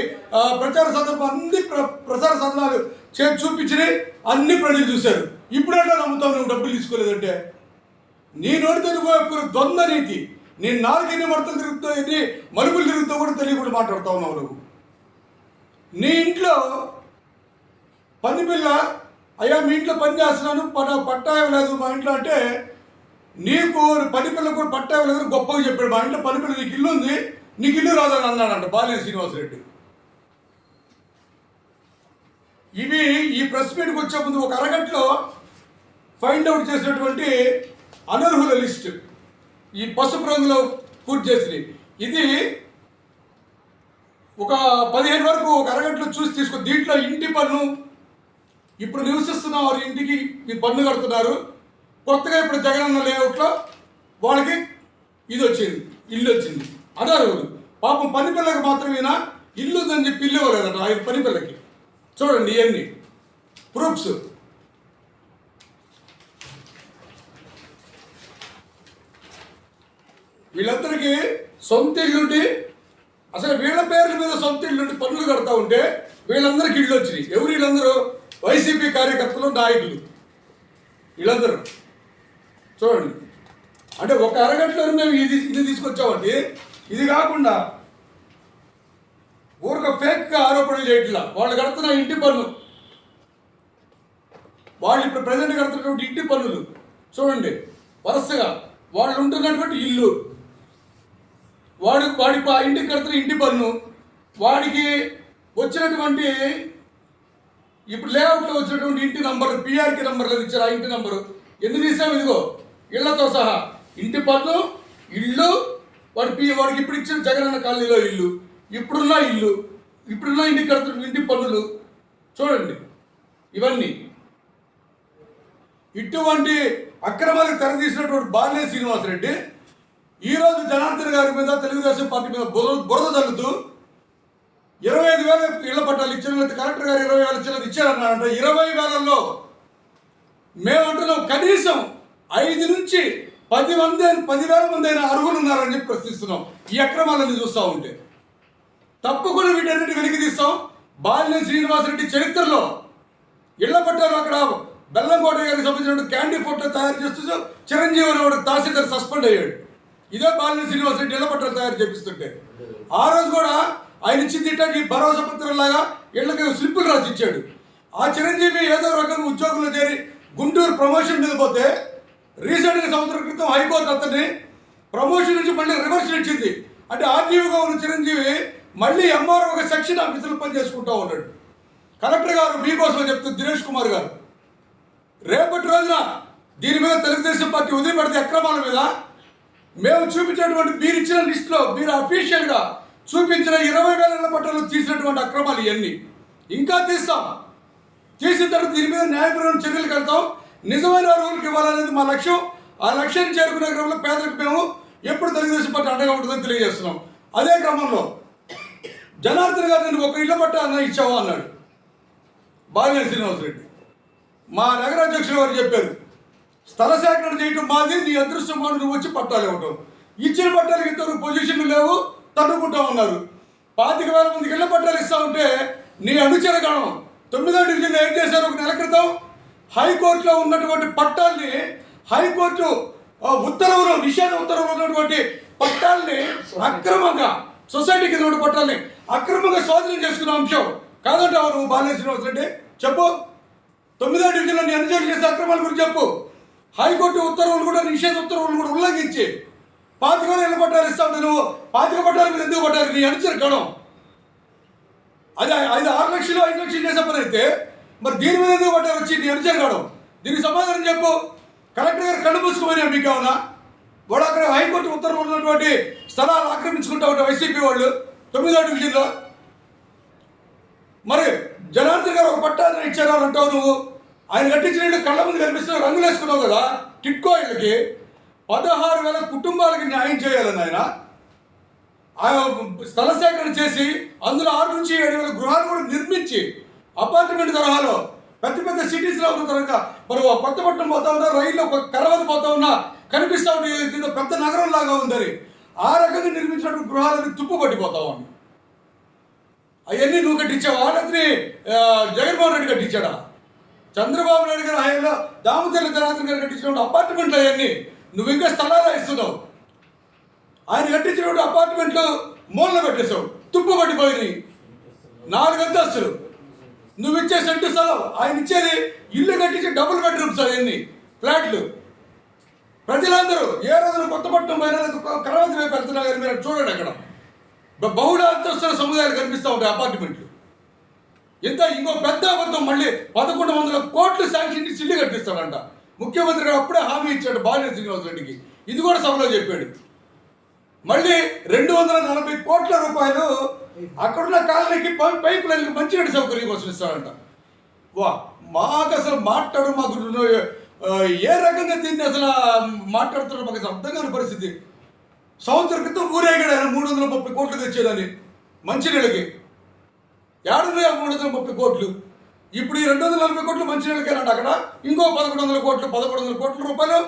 ప్రచార సందర్భం అన్ని ప్రసార సాధనాలు చేసి చూపించినాయి, అన్ని ప్రజలు చూశారు. ఇప్పుడంటే నమ్ముతావు నువ్వు డబ్బులు తీసుకోలేదంటే? నీ నోటి తెలుగు ద్వంద్వ నీతి. నీ 4 ఎన్ని మడతలు తిరుగుతావు, ఎన్ని మలుపులు తిరుగుతావు కూడా తెలియకుండా మాట్లాడుతూ ఉన్నావు నువ్వు. నీ ఇంట్లో పని పిల్ల, అయ్యా మీ ఇంట్లో పని చేస్తున్నాను, పట్టా ఇవ్వలేదు మా ఇంట్లో అంటే, నీకు పని పిల్ల కూడా పట్టా ఇవ్వలేదు గొప్పగా చెప్పాడు. మా ఇంట్లో పని పిల్ల నీకు ఇల్లు ఉంది, నీకు ఇల్లు రాదని అన్నాడంట బాలినేని శ్రీనివాసరెడ్డి. ఇవి ఈ ప్రెస్ మీట్కి వచ్చే ముందు ఒక అరగంటలో ఫైండ్ అవుట్ చేసినటువంటి అనర్హుల లిస్ట్, ఈ పసుపు రంగులో పూర్తి చేసి, ఇది ఒక 15 వరకు ఒక అరగంటలో చూసి తీసుకో. దీంట్లో ఇంటి పన్ను, ఇప్పుడు నివసిస్తున్న వారి ఇంటికి మీ పన్ను కడుతున్నారు, కొత్తగా ఇప్పుడు జగనన్న లేఅవుట్లో వాళ్ళకి ఇది వచ్చింది, ఇల్లు వచ్చింది, అనర్హులు. పాపం పని పిల్లకి మాత్రం ఈయన ఇల్లు ఉందని చెప్పి ఇల్లు ఇవ్వలేదట ఆయన పని పిల్లకి. చూడండి ఇవన్నీ ప్రూఫ్స్. వీళ్ళందరికీ సొంత ఇల్లుండి, అసలు వీళ్ళ పేర్ల మీద సొంత ఇల్లుండి పన్నులు కడతా ఉంటే వీళ్ళందరికీ ఇళ్ళు వచ్చినాయి. ఎవరు వీళ్ళందరూ? వైసీపీ కార్యకర్తలు, నాయకులు, వీళ్ళందరూ. చూడండి, అంటే ఒక అరగంటలో మేము ఇది తీసుకొచ్చామండి. ఇది కాకుండా ఊరిక ఫేక్గా ఆరోపణలు చేయట్లా. వాళ్ళు కడుతున్న ఇంటి పన్ను, వాళ్ళు ఇప్పుడు ప్రజెంట్ కడుతున్నటువంటి ఇంటి పన్నులు చూడండి, వరుసగా వాళ్ళు ఉంటున్నటువంటి ఇల్లు, వాడి ఇంటికి కడుతున్న ఇంటి పన్ను, వాడికి వచ్చినటువంటి ఇప్పుడు లేఅవుట్లో వచ్చినటువంటి ఇంటి నంబర్, పిఆర్కి నంబర్లో ఇచ్చారు. ఆ ఇంటి నంబరు ఎన్ని తీసాము? ఇదిగో ఇళ్లతో సహా ఇంటి పన్ను, ఇల్లు, వాడికి ఇప్పుడు ఇచ్చిన జగనన్న కాలనీలో ఇల్లు, ఇప్పుడున్న ఇల్లు, ఇప్పుడున్న ఇంటికి కడుతున్న ఇంటి పన్నులు చూడండి. ఇవన్నీ ఇటువంటి అక్రమాలకు తెరదీసినటువంటి బాలినేని శ్రీనివాసరెడ్డి ఈరోజు జనార్దన్ గారి మీద, తెలుగుదేశం పార్టీ మీద బురద తల్లుతూ 25,000 ఇళ్ల పట్టాలు ఇచ్చిన కలెక్టర్ గారు 20,000 చిల్లర ఇచ్చారన్నారంట. 20,000లో మేమంటున్నాం కనీసం 5 నుంచి 10,000 మంది అయినా అర్హులు ఉన్నారని చెప్పి ప్రశ్నిస్తున్నాం. ఈ అక్రమాలన్నీ చూస్తూ ఉంటే తప్పకుండా వీటన్నిటి వెలికి తీస్తాం. బాలినేని శ్రీనివాసరెడ్డి చరిత్రలో ఇళ్ల పట్టాలు అక్కడ బెల్లంకోట గారికి సంబంధించిన క్యాండీ ఫోటో తయారు చేస్తూ చిరంజీవి అనేవాడు తహసీల్దార్ సస్పెండ్ అయ్యాడు. ఇదే బాలినేని శ్రీనివాసరెడ్డి ఇళ్ల పట్టాలు తయారు చేపిస్తుంటే ఆ రోజు కూడా ఆయన ఇచ్చింది ఇట్టకి భరోసా పత్రంలాగా ఇళ్లకి స్లిప్పులు రాసి ఇచ్చాడు. ఆ చిరంజీవి ఏదో రకంగా ఉద్యోగంలో చేరి గుంటూరు ప్రమోషన్ మీద పోతే రీసెంట్గా సంవత్సరం క్రితం హైకోర్టు అతన్ని ప్రమోషన్ నుంచి మళ్ళీ రివర్స్ ఇచ్చింది. అంటే ఆర్టీఓగా ఉన్న చిరంజీవి మళ్ళీ ఎంఆర్ఓ ఒక సెక్షన్ ఆఫీసులో పనిచేసుకుంటూ ఉన్నాడు. కలెక్టర్ గారు మీకోసం చెప్తుంది దినేష్ కుమార్ గారు, రేపటి రోజున దీని మీద తెలుగుదేశం పార్టీ వదిలిపెడితే అక్రమాల మీద మేము చూపించినటువంటి మీరు ఇచ్చిన లిస్టులో మీరు అఫీషియల్గా చూపించిన 20,000 ఇళ్ల పట్టాలు తీసినటువంటి అక్రమాలు ఇవన్నీ ఇంకా తీస్తాం. తీసిన తర్వాత దీని మీద న్యాయపరమైన చర్యలకు వెళ్తాం. నిజమైన అర్హులకు ఇవ్వాలనేది మా లక్ష్యం. ఆ లక్ష్యాన్ని చేరుకునే క్రమంలో పేదలకు మేము ఎప్పుడు తెలుగుదేశం పార్టీ అండగా ఉంటుందని తెలియజేస్తున్నాం. అదే క్రమంలో జనార్దన్ గారు నేను ఒక ఇళ్ల పట్టా అన్న ఇచ్చావా అన్నాడు బాలినేని శ్రీనివాసరెడ్డి. మా నగరాధ్యక్షులు వారు చెప్పారు, స్థల సేకరణ చేయటం మాది, నీ అదృష్టం మాను, నువ్వు వచ్చి పట్టాలు ఇవ్వటం. ఇచ్చిన పట్టాలకి ఇంతవరకు పొజిషన్లు లేవు, తన్నుకుంటా ఉన్నారు. 25,000 మందికి ఇళ్ల పట్టాలు ఇస్తా ఉంటే నీ అనుచర గణం 9వ డివిజన్లో ఏం చేశారు? ఒక నెల క్రితం హైకోర్టులో ఉన్నటువంటి పట్టాల్ని, హైకోర్టు ఉత్తర్వులు, నిషేధ ఉత్తర్వులు ఉన్నటువంటి పట్టాల్ని అక్రమంగా, సొసైటీకి ఉన్న పట్టాల్ని అక్రమంగా స్వాధీనం చేసుకున్న అంశం కాదంటావు నువ్వు బాలినేని శ్రీనివాసరెడ్డి? చెప్పు. 9వ డివిజన్లో నీ అనుచరులు చేసే అక్రమాల గురించి చెప్పు. హైకోర్టు ఉత్తర్వులు కూడా, నిషేధ ఉత్తర్వులు కూడా ఉల్లంఘించి 25,000 ఇళ్ల పట్టాలు ఇస్తా ఉంటే నువ్వు 25 పట్టాల మీద ఎందుకు పట్టాలి? నీ అనుచరు గణం అది 6 లక్షలు 5 లక్షలు చేసే పని అయితే మరి దీని మీద ఎందుకు పట్టారు వచ్చి నీ అనుచరు గణం? దీనికి సమాధానం చెప్పు. కలెక్టర్ గారు కళ్ళు మూసుకోమని మీకు ఏమన్నా? వాడు అక్కడ హైకోర్టు ఉత్తర్వులు ఉన్నటువంటి స్థలాలు ఆక్రమించుకుంటా ఉంటారు వైసీపీ వాళ్ళు 9వ డివిజన్లో. మరి జనార్దన్ గారు ఒక పట్టా ఇచ్చారు అని అంటావు నువ్వు. ఆయన కట్టించిన ఇళ్ళు కళ్ళ ముందు కనిపిస్తున్నావు, రంగులు వేసుకున్నావు కదా టిట్కో ఇళ్ళకి. 16,000 కుటుంబాలకి న్యాయం చేయాలని ఆయన స్థల సేకరణ చేసి అందులో 6 నుంచి 7,000 గృహాలు కూడా నిర్మించి అపార్ట్మెంట్ తరహాలో పెద్ద పెద్ద సిటీస్లో ఉన్న తరహా మరి కొత్తపట్నం పోతా ఉన్నా, రైల్లో కరవది పోతా ఉన్నా కనిపిస్తా ఉంటే పెద్ద నగరం లాగా ఉందని ఆ రకంగా నిర్మించినటువంటి గృహాలని తుప్పు పట్టిపోతా ఉంది. అవన్నీ నువ్వు కట్టించావా? లేకపోతే జగన్మోహన్ రెడ్డి కట్టించాడా? చంద్రబాబు నాయుడు గారి హయాంలో దామోదర జనార్దన్ గారు కట్టించినటువంటి అపార్ట్మెంట్లు అవన్నీ నువ్వు ఇంకా స్థలాలు ఇస్తున్నావు. ఆయన కట్టించినటువంటి అపార్ట్మెంట్లు మూలలో పెట్టేశావు, తుప్పు పట్టిపోయినాయి. 4 అంతస్తులు నువ్వు ఇచ్చే సెంటు స్థలం, ఆయన ఇచ్చేది ఇల్లు కట్టించి డబుల్ బెడ్రూమ్స్ అవన్నీ ఫ్లాట్లు. ప్రజలందరూ ఏ రోజున కొత్తపట్నం పైన కరవతి వైపు వెళ్తున్నా కానీ మీరు చూడండి, అక్కడ బహుళ అంతస్తుల సముదాయాలు కనిపిస్తూ ఉంటాయి అపార్ట్మెంట్లు. ఇంకో పెద్ద అబద్ధం, మళ్ళీ 1,100 కోట్లు శాంక్షన్ ఇచ్చి ఇల్లు కట్టిస్తాడంట. ముఖ్యమంత్రి గారు అప్పుడే హామీ ఇచ్చాడు బాలినేని శ్రీనివాసరెడ్డికి, ఇది కూడా సభలో చెప్పాడు. మళ్ళీ 240 కోట్ల రూపాయలు అక్కడున్న కాలనీకి పైప్ లైన్కి మంచినీటి సౌకర్యం కోసం ఇస్తాడంట. వా, మాకు అసలు మాకు ఏ రకంగా దీన్ని అసలు మాట్లాడుతున్నారు మాకు అర్థం కాని పరిస్థితి. సంవత్సరం క్రితం ఊరేగాడు ఆయన 330 కోట్లు తెచ్చేదని మంచినీళ్ళకి. ఏడున్నాయి ఆ 330 కోట్లు? ఇప్పుడు ఈ 240 కోట్లు మంచినీళ్ళకేనండి. అక్కడ ఇంకో 1100 కోట్ల రూపాయలు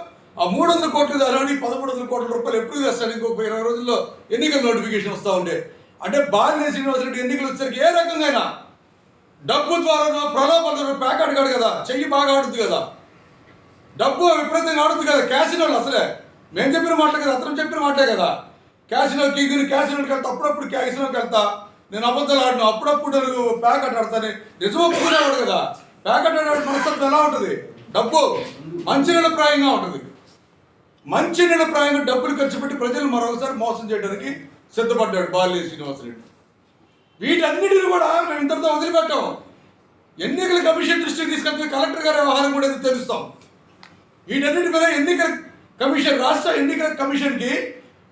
ఆ 300 కోట్లు దాని 1300 కోట్ల రూపాయలు ఎప్పుడు తెస్తాడు? ఇంకొక 20 రోజుల్లో ఎన్నికల నోటిఫికేషన్ వస్తూ ఉండే. అంటే బాలినేని శ్రీనివాసరెడ్డి ఎన్నికలు వచ్చేసరికి ఏ రకంగా డబ్బు ద్వారా ప్రలోభాలు ప్యాకెట్ కాడు కదా, చెయ్యి బాగా ఆడుతుంది కదా, డబ్బు విపరీతంగా ఆడుతుంది కదా. క్యాసినోలు అసలే మేము చెప్పిన మాటలే కదా, అతను చెప్పిన మాటలే కదా. క్యాసినోకి క్యాసినోకి వెళ్తా, అప్పుడప్పుడు క్యాసినోకి వెళ్తా, నేను అబద్ధాలు ఆడినా, అప్పుడప్పుడు నేను ప్యాకెట్ ఆడతాను. నిజమో పూరేవాడు కదా. ప్యాకెట్ ఆడే మనస్తత్వం ఎలా ఉంటుంది? డబ్బు మంచినీళ్ళ ప్రాయంగా ఉంటుంది. మంచినీళ్ళ ప్రాయంగా డబ్బులు ఖర్చు పెట్టి ప్రజలు మరొకసారి మోసం చేయడానికి సిద్ధపడ్డాడు బాలినేని శ్రీనివాసరెడ్డి. వీటన్నిటిని కూడా మేము ఇంతటితో వదిలిపెట్టాం. ఎన్నికల కమిషన్ దృష్టికి తీసుకెళ్తే కలెక్టర్ గారి వ్యవహారం కూడా తెలుస్తాం. వీటన్నిటి మీద ఎన్నికల కమిషన్, రాష్ట్ర ఎన్నికల కమిషన్కి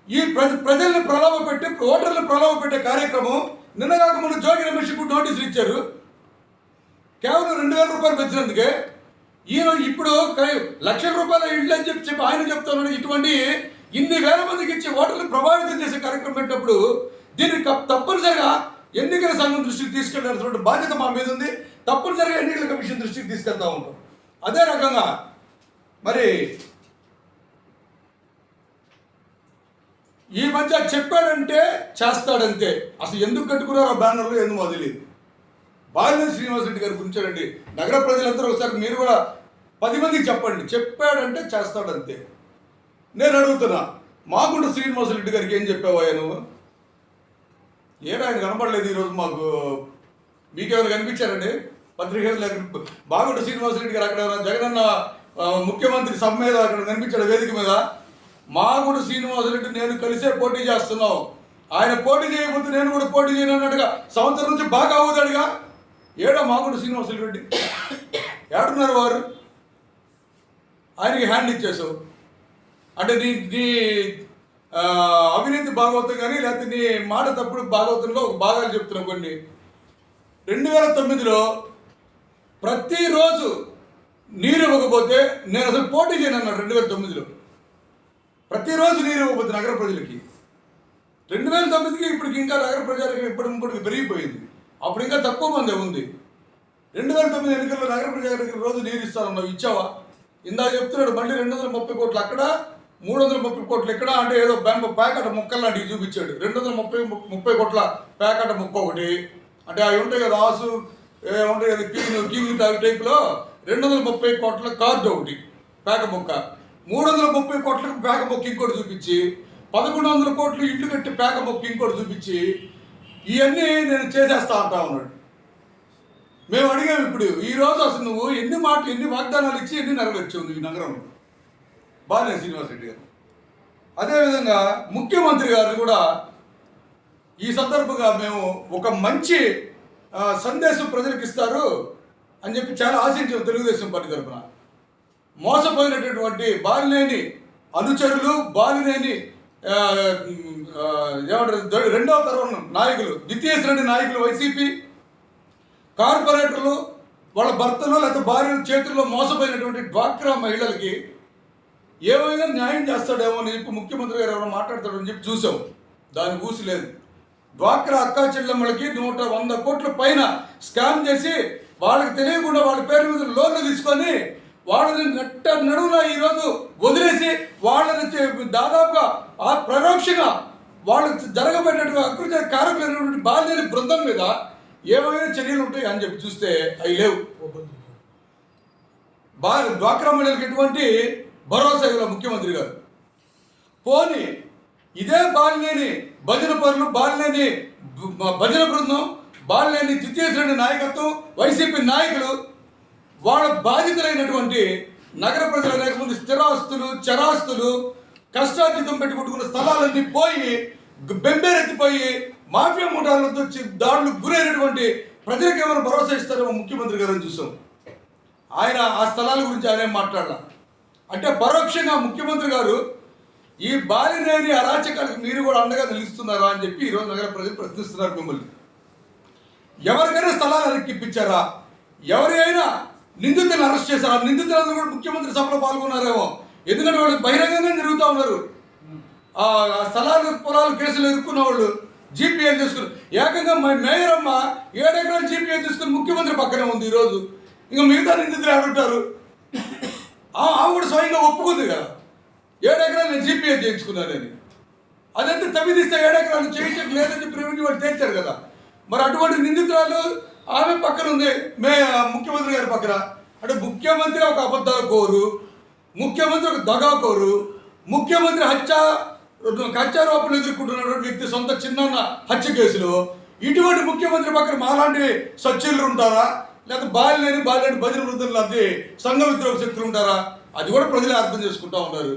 ఈ ప్రజల్ని ప్రలోభ పెట్టి, ఓటర్లను ప్రలోభ పెట్టే కార్యక్రమం నిన్న కాక ముందు జోగి రమేష్కు నోటీసులు ఇచ్చారు. కేవలం 2000 రూపాయలు పెంచినందుకే. ఈయన ఇప్పుడు 1,00,000 రూపాయల ఇళ్ళు అని చెప్పి ఆయన చెప్తున్నాడు. ఇటువంటి ఇన్ని వేల మందికి ఇచ్చి ఓటర్లను ప్రభావితం చేసే కార్యక్రమం పెట్టినప్పుడు దీన్ని తప్పనిసరిగా ఎన్నికల సంఘం దృష్టికి తీసుకెళ్లాల్సిన బాధ్యత మా మీద ఉంది. తప్పనిసరిగా ఎన్నికల కమిషన్ దృష్టికి తీసుకెళ్తా ఉంటాం. అదే రకంగా మరి ఈ మధ్య చెప్పాడంటే చేస్తాడంతే. అసలు ఎందుకు కట్టుకున్నారో ఆ బ్యానర్లు ఎందుకు మొదలేదు. బాలినేని శ్రీనివాసరెడ్డి గారి గురించారండి. నగర ప్రజలందరూ ఒకసారి మీరు కూడా 10 మందికి చెప్పండి, చెప్పాడంటే చేస్తాడంతే. నేను అడుగుతున్నా, మాగుంట శ్రీనివాసరెడ్డి గారికి ఏం చెప్పావా నువ్వు? ఏడా ఆయన కనపడలేదు ఈరోజు మాకు. మీకేమైనా కనిపించారండి పత్రికలు? మాగుంట శ్రీనివాసరెడ్డి గారు అక్కడ జగనన్న ముఖ్యమంత్రి సభ మీద అక్కడ కనిపించాడు వేదిక మీద. మాగుంట శ్రీనివాసరెడ్డి నేను కలిసే పోటీ చేస్తున్నావు, ఆయన పోటీ చేయకపోతే నేను కూడా పోటీ చేయను అన్నట్టుగా సంవత్సరం నుంచి బాగా అవుతాడుగా. ఏడా మాగుంట శ్రీనివాసరెడ్డి ఏడున్నారు వారు? ఆయనకి హ్యాండ్ ఇచ్చేసావు అంటే నీ అవినీతి భాగవతం కానీ, లేకపోతే నీ మాట తప్పుడు భాగవతంలో ఒక భాగాలు చెప్తున్నావు కొన్ని. 2009లో ప్రతిరోజు నీరు ఇవ్వకపోతే నేను అసలు పోటీ చేయను అన్నాడు. 2009లో ప్రతిరోజు నీరు ఇవ్వకపోతే నగర ప్రజలకి. 2009కి ఇప్పటికి ఇంకా నగర ప్రజలకి ఇప్పటికి పెరిగిపోయింది. అప్పుడు ఇంకా తక్కువ మంది ఉంది. 2009 ఎన్నికల్లో నగర ప్రజలకి రోజు నీరు ఇస్తానన్నావు, ఇచ్చావా? ఇందాక చెప్తున్నాడు మళ్ళీ 230 కోట్లు అక్కడ, 330 కోట్లు ఇక్కడ. అంటే ఏదో ప్యాకెట్ ముక్కలు లాంటివి చూపించాడు. 230 కోట్ల ప్యాకెట్ ముక్క ఒకటి, అంటే అవి ఉంటాయి కదా ఆసు ఉంటాయి కదా కింగ్ టైప్లో. 230 కోట్ల కార్డు ఒకటి ప్యాక ముక్క, 330 కోట్లకు ప్యాక మొక్క ఇంకోటి చూపించి, 1100 కోట్లు ఇల్లు కట్టి ప్యాక మొక్క ఇంకోటి చూపించి ఇవన్నీ నేను చేసేస్తా అంటా ఉన్నాడు. మేము అడిగాము ఇప్పుడు ఈరోజు అసలు నువ్వు ఎన్ని వాగ్దానాలు ఇచ్చి ఎన్ని నెరవేర్చావు నువ్వు ఈ నగరంలో? బాలినేని శ్రీనివాసరెడ్డి గారు. అదేవిధంగా ముఖ్యమంత్రి గారు కూడా ఈ సందర్భంగా మేము ఒక మంచి సందేశం ప్రజలకు ఇస్తారు అని చెప్పి చాలా ఆశించాం తెలుగుదేశం పార్టీ తరఫున. మోసపోయినటువంటి బాలినేని అనుచరులు, బాలినేని ఏమంటారు రెండవ తరం నాయకులు, ద్వితీయ శ్రేణి నాయకులు, వైసీపీ కార్పొరేటర్లు వాళ్ళ భర్తలు లేకపోతే భార్యల చేతుల్లో మోసపోయినటువంటి డ్వాక్రా మహిళలకి ఏమైనా న్యాయం చేస్తాడేమో అని చెప్పి ముఖ్యమంత్రి గారు ఎవరైనా మాట్లాడతాడని చెప్పి చూసాం. దాని ఊసి లేదు. డ్వాక్రా అక్కా చెల్లెమ్మలకి 100 కోట్ల పైన స్కామ్ చేసి వాళ్ళకి తెలియకుండా వాళ్ళ పేరు మీద లోన్లు తీసుకొని వాళ్ళని నడువున ఈరోజు వదిలేసి వాళ్ళని దాదాపుగా పరోక్షంగా వాళ్ళకి జరగబెట్టినటువంటి అకృత్య కారకులైనటువంటి బాలినేని బృందం మీద ఏమైనా చర్యలు ఉంటాయి అని చెప్పి చూస్తే అవి లేవు. డ్వాక్రా మహిళలకు ఎటువంటి భరోసా ఇవ్వాలి ముఖ్యమంత్రి గారు. పోనీ ఇదే బాలినేని భజన పరులు, బాలినేని భజన బృందం, బాలినేని ద్వితీయ శ్రేణి నాయకత్వం, వైసీపీ నాయకులు వాళ్ళ బాధితులైనటువంటి నగర ప్రజలు అనేక మంది స్థిరాస్తులు, చరాస్తులు, కష్టార్జితం పెట్టుకుంటున్న స్థలాలన్నీ పోయి బెంబేరెత్తిపోయి మాఫియా ముఠాలతో వచ్చి దాడులు గురైనటువంటి ప్రజలకు ఏమైనా భరోసా ఇస్తారేమో ముఖ్యమంత్రి గారు చూసాం. ఆయన ఆ స్థలాల గురించి ఆయన మాట్లాడాల అంటే పరోక్షంగా ముఖ్యమంత్రి గారు ఈ బాలినేని అరాచకాలకు మీరు కూడా అండగా నిలుస్తున్నారా అని చెప్పి ఈరోజు నగర ప్రజలు ప్రశ్నిస్తున్నారు మిమ్మల్ని. ఎవరికైనా స్థలాలు అరెక్కిప్పించారా? ఎవరైనా నిందితులను అరెస్ట్ చేశారా? నిందితులందరూ కూడా ముఖ్యమంత్రి సభలో పాల్గొన్నారేమో. ఎందుకంటే వాళ్ళు బహిరంగంగా తిరుగుతూ ఉన్నారు. ఆ స్థలాలు పొలాలు కేసులు ఎదుర్కొన్న వాళ్ళు జీపీఎల్ తీసుకుని ఏకంగా మా మేయర్ అమ్మ 7 ఎకరాలు జీపీఎల్ తీసుకుని ముఖ్యమంత్రి పక్కనే ఉంది ఈరోజు. ఇంకా మిగతా నిందితులు ఆడుంటారు. ఆమె కూడా స్వయంగా ఒప్పుకుంది కదా 7 ఎకరాలు నేను జీపీఎల్ చేయించుకున్నానని. అదంతా తప్పిదిస్తే 7 ఎకరాలు చేయించక లేదని చెప్పి రెవెన్యూ వాళ్ళు తెచ్చారు కదా. మరి అటువంటి నిందితురాలు ఆమె పక్కన ఉంది ముఖ్యమంత్రి గారి పక్కన. అంటే ముఖ్యమంత్రి ఒక అబద్ధాల కోరు, ముఖ్యమంత్రి ఒక దగాకోరు, ముఖ్యమంత్రి హత్యారోపణలు ఎదుర్కొంటున్నటువంటి వ్యక్తి సొంత చిన్న హత్య కేసులో ఇటువంటి ముఖ్యమంత్రి పక్కన మాలాంటి సచ్చీలు ఉంటారా? లేకపోతే బాలినేని భజన వృద్ధులు లాంటి సంఘ విద్రోహ శక్తులు ఉంటారా? అది కూడా ప్రజలే అర్థం చేసుకుంటా ఉన్నారు.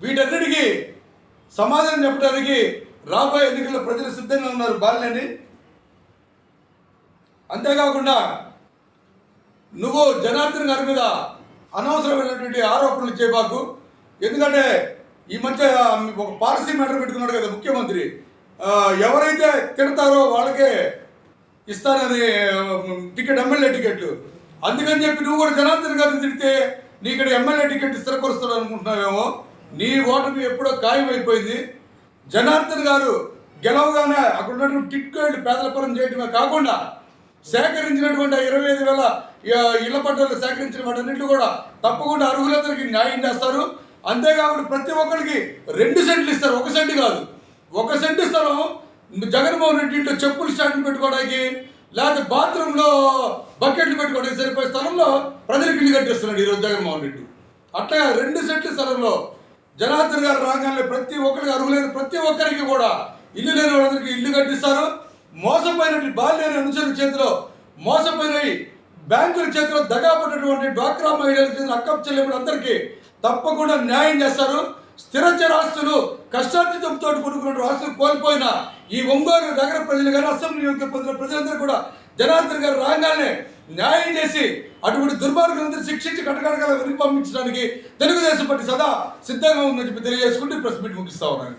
వీటన్నిటికీ సమాధానం చెప్పడానికి రాబోయే ఎన్నికల్లో ప్రజలు సిద్ధంగా ఉన్నారు. బాలినేని అంతేకాకుండా నువ్వు జనార్దన్ గారి మీద అనవసరమైనటువంటి ఆరోపణలు చేయబాకు. ఎందుకంటే ఈ మధ్య ఒక పాలసీ మ్యాటర్ పెట్టుకున్నాడు కదా ముఖ్యమంత్రి, ఎవరైతే తిడతారో వాళ్ళకే ఇస్తానని టికెట్, ఎమ్మెల్యే టికెట్లు. అందుకని చెప్పి నువ్వు కూడా జనార్దన్ గారిని తిడితే నీ ఇక్కడ ఎమ్మెల్యే టికెట్ స్థిరపరుస్తాడు అనుకుంటున్నావేమో. నీ ఓటమి ఎప్పుడో ఖాయమైపోయింది. జనార్దన్ గారు గెలవగానే అక్కడ ఉన్నటువంటి టిట్కోళ్ళు పేదల పరం చేయడమే కాకుండా సేకరించినటువంటి 25,000 ఇళ్ల పట్టాలు సేకరించిన వాటన్నింటినీ కూడా తప్పకుండా అర్హులందరికీ న్యాయం చేస్తారు. అంతేకాకుండా ప్రతి ఒక్కరికి 2 సెంట్లు ఇస్తారు, 1 సెంటు కాదు. 1 సెంటు స్థలం జగన్మోహన్ రెడ్డి ఇంట్లో చెప్పులు స్టాండ్లు పెట్టుకోవడానికి, లేకపోతే బాత్రూంలో బకెట్లు పెట్టుకోవడానికి సరిపోయే స్థలంలో ప్రజలకు ఇల్లు కట్టిస్తున్నాడు ఈరోజు జగన్మోహన్ రెడ్డి. అట్లా 2 సెంట్ల స్థలంలో జనార్దన్ గారు రాగానే ప్రతి ఒక్కరికి అర్హులైన ప్రతి ఒక్కరికి కూడా ఇల్లు లేని వాళ్ళందరికీ ఇల్లు కట్టిస్తారు. మోసపోయినటువంటి బాల్యని అనుచరుల చేతిలో, మోసపోయిన బ్యాంకుల చేతిలో దగాపడినటువంటి డ్వాక్రా మహిళల చేతిలో అక్కపు చెల్లెములందరికీ తప్పకుండా న్యాయం చేస్తారు. స్థిరచర ఆస్తులు కష్టార్జితంతో కొనుక్కున్న ఆస్తులు కోల్పోయిన ఈ ఒంగోలు నగర ప్రజలు కానీ అసెంబ్లీ నియోజకవర్గ ప్రజలందరూ కూడా జనార్దన్ గారు రాగానే న్యాయం చేసి అటువంటి దుర్మార్గులందరూ శిక్షించి కటకడగల వెనక్కి పంపించడానికి తెలుగుదేశం పార్టీ సదా సిద్ధంగా ఉందని చెప్పి తెలియజేసుకుంటూ ప్రెస్ మీట్ ముగిస్తా ఉన్నాను.